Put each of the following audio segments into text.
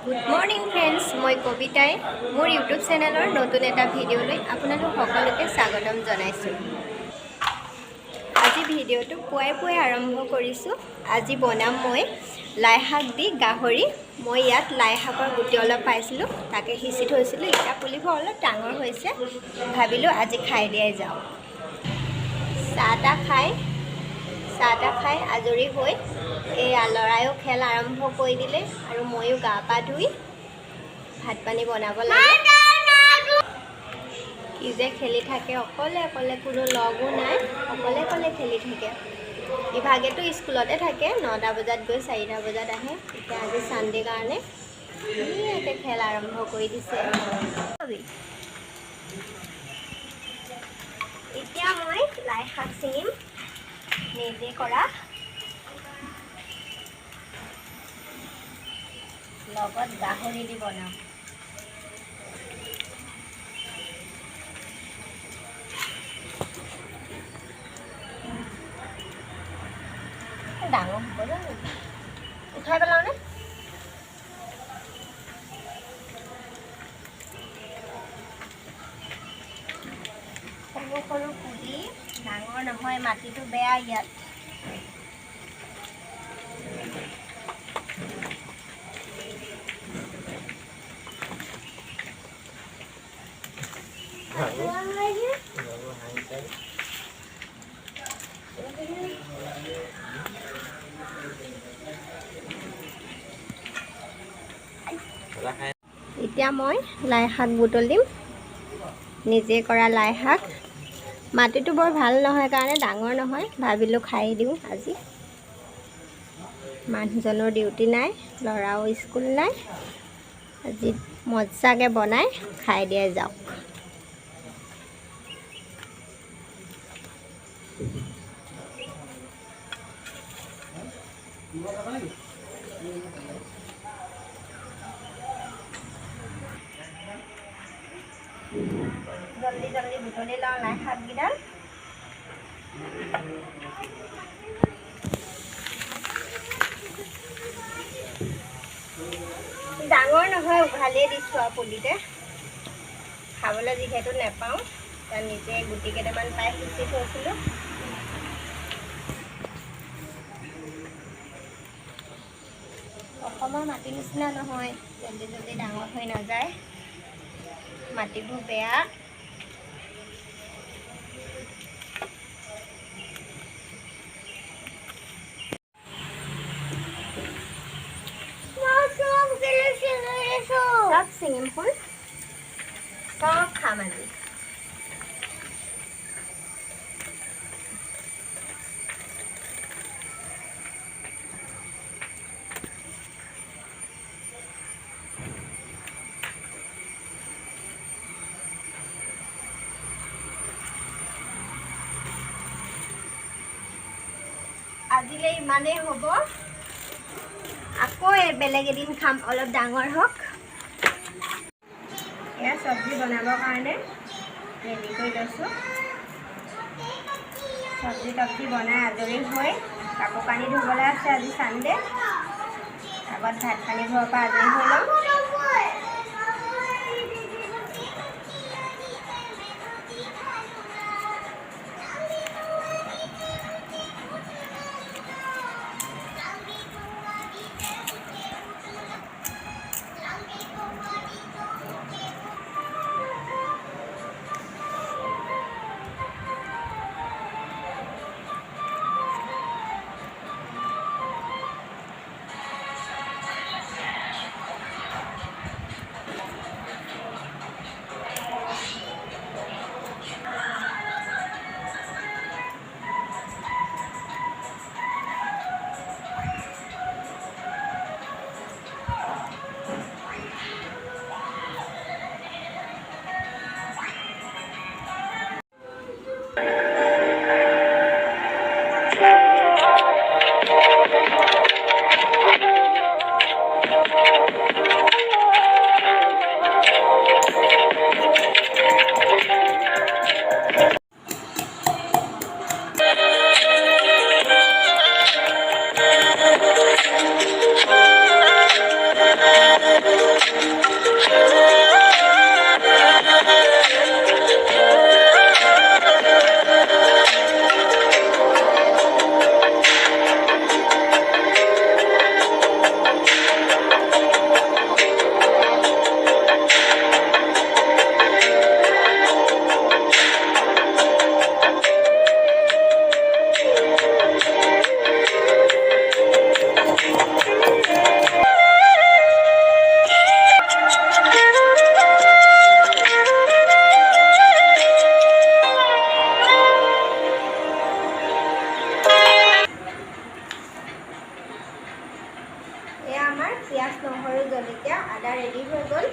Good morning friends, মই কবিতাই মোৰ ইউটিউব চেনেলৰ নতুন এটা ভিডিঅ'লৈ আপোনালোক সকলোকে স্বাগতম জনাইছোঁ। আজি ভিডিঅ'টো পুৱাই আৰম্ভ কৰিছোঁ। আজি বনাম মই লাই শাক দি গাহৰি। মই ইয়াত লাই শাকৰ গুটি অলপ পাইছিলোঁ, তাকে সিঁচি থৈছিলোঁ। এতিয়া পুলিবোৰ অলপ ডাঙৰ হৈছে, ভাবিলোঁ আজি খাই দিয়াই যাওঁ। চাহ তাহ খাই আজৰি হৈ এয়া ল'ৰায়ো খেল আৰম্ভ কৰি দিলে আৰু ময়ো গা পা ধুই ভাত পানী বনাব লাগে। কি যে খেলি থাকে, অকলে কোনো লগো নাই, অকলে খেলি থাকে। ইভাগেতো স্কুলতে থাকে, 9টা বজাত গৈ 4টা বজাত আহে। এতিয়া আজি ছানডে কাৰণে ধুনীয়াকৈ খেল আৰম্ভ কৰি দিছে। এতিয়া মই লাই শাক ছিঙিম, নিজে কৰা, লগত গাহৰি দি বনাম। ডাঙৰ হ'ব জানো, উঠাই পেলাওনে? সৰু পুলি, ডাঙৰ নহয়, মাটিটো বেয়া ইয়াত। এতিয়া মই লাই শাক বুটলিম, নিজে কৰা লাই শাক। মাটিটো বৰ ভাল নহয় কাৰণে ডাঙৰ নহয়, ভাবিলোঁ খাই দিওঁ আজি। মানুহজনৰ ডিউটি নাই, ল'ৰাও স্কুল নাই, আজি মজাকৈ বনাই খাই দিয়াই যাওক। জলদি বুটলি লওঁ লাই শাককেইডাল। ডাঙৰ নহয়, উঘালিয়ে দিছোঁ আৰু পুলিতে। খাবলৈ যিহেতু নেপাওঁ, তাৰ নিজে গুটি কেইটামান পাই সিঁচি থৈছিলোঁ। অসমৰ মাটি নিচিনা নহয়, জলদি ডাঙৰ হৈ নাযায়, মাটিবোৰ বেয়া। সব ছিঙিম ফুল, সব খাম আজি। আজিলে ইমানেই হ'ব, আকৌ বেলেগ এদিন খাম, অলপ ডাঙৰ হওক। এয়া চব্জি বনাবৰ কাৰণে ৰেডি কৰি লৈছোঁ। চব্জি বনাই আজৰি হৈ কাপোৰ কানি ধুবলৈ আছে, আজি ছানডে। আগত ভাত পানী ঘৰৰ পৰা আজৰি হৈ লওঁ। জলকীয়া আদা ৰেডি হৈ গ'ল।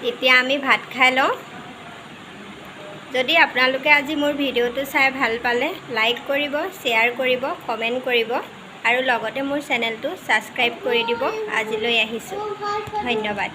এতিয়া আমি ভাত খাই লওঁ। যদি আপোনালোকে আজি মোৰ ভিডিঅ'টো চাই ভাল পালে লাইক কৰিব, শ্বেয়াৰ কৰিব, কমেণ্ট কৰিব আৰু লগতে মোৰ চেনেলটো ছাবস্ক্ৰাইব কৰি দিব। আজিলৈ আহিছোঁ, ধন্যবাদ।